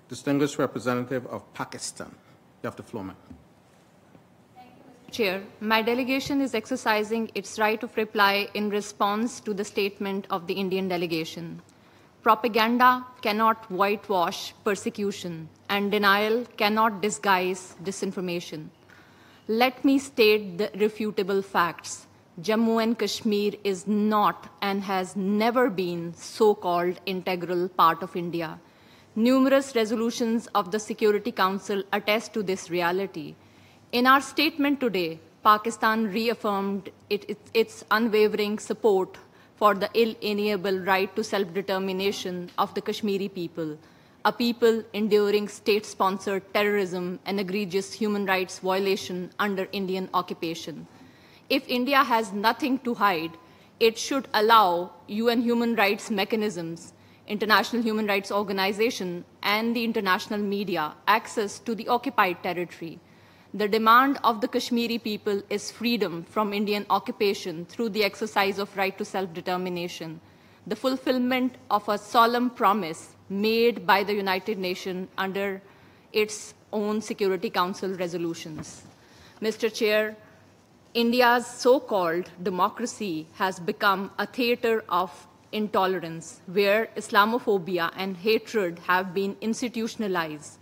Distinguished Representative of Pakistan. You have the floor, ma'am. Chair, my delegation is exercising its right of reply in response to the statement of the Indian delegation. Propaganda cannot whitewash persecution, and denial cannot disguise disinformation. Let me state the irrefutable facts. Jammu and Kashmir is not and has never been so-called integral part of India. Numerous resolutions of the Security Council attest to this reality. In our statement today, Pakistan reaffirmed its unwavering support for the inalienable right to self-determination of the Kashmiri people, a people enduring state-sponsored terrorism and egregious human rights violation under Indian occupation. If India has nothing to hide, it should allow UN human rights mechanisms, International Human Rights Organization, and the international media access to the occupied territory. The demand of the Kashmiri people is freedom from Indian occupation through the exercise of right to self-determination, the fulfillment of a solemn promise made by the United Nations under its own Security Council resolutions. Mr. Chair, India's so-called democracy has become a theater of intolerance, where Islamophobia and hatred have been institutionalized.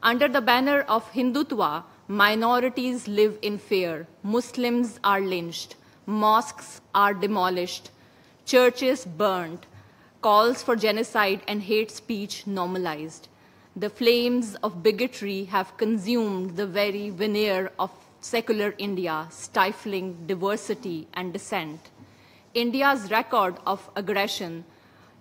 Under the banner of Hindutva, minorities live in fear, Muslims are lynched, mosques are demolished, churches burned, calls for genocide and hate speech normalized. The flames of bigotry have consumed the very veneer of secular India, stifling diversity and dissent. India's record of aggression,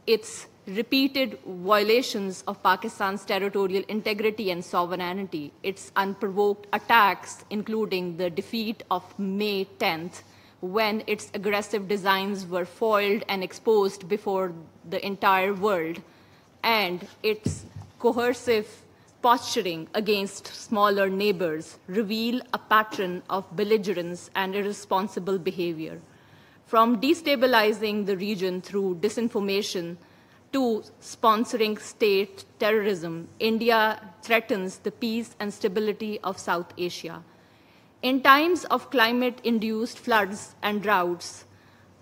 its repeated violations of Pakistan's territorial integrity and sovereignty, its unprovoked attacks, including the defeat of May 10th, when its aggressive designs were foiled and exposed before the entire world, and its coercive posturing against smaller neighbors reveal a pattern of belligerence and irresponsible behavior. From destabilizing the region through disinformation to sponsoring state terrorism, India threatens the peace and stability of South Asia. In times of climate-induced floods and droughts,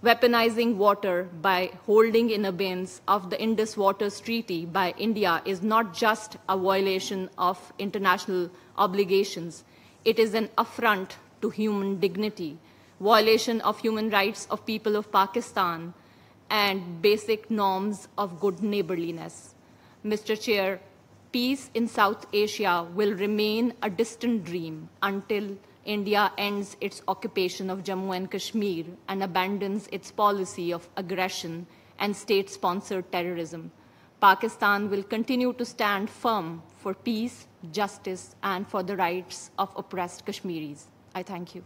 weaponizing water by holding in abeyance of the Indus Waters Treaty by India is not just a violation of international obligations, it is an affront to human dignity, violation of human rights of people of Pakistan, and basic norms of good neighborliness. Mr. Chair, peace in South Asia will remain a distant dream until India ends its occupation of Jammu and Kashmir and abandons its policy of aggression and state-sponsored terrorism. Pakistan will continue to stand firm for peace, justice, and for the rights of oppressed Kashmiris. I thank you.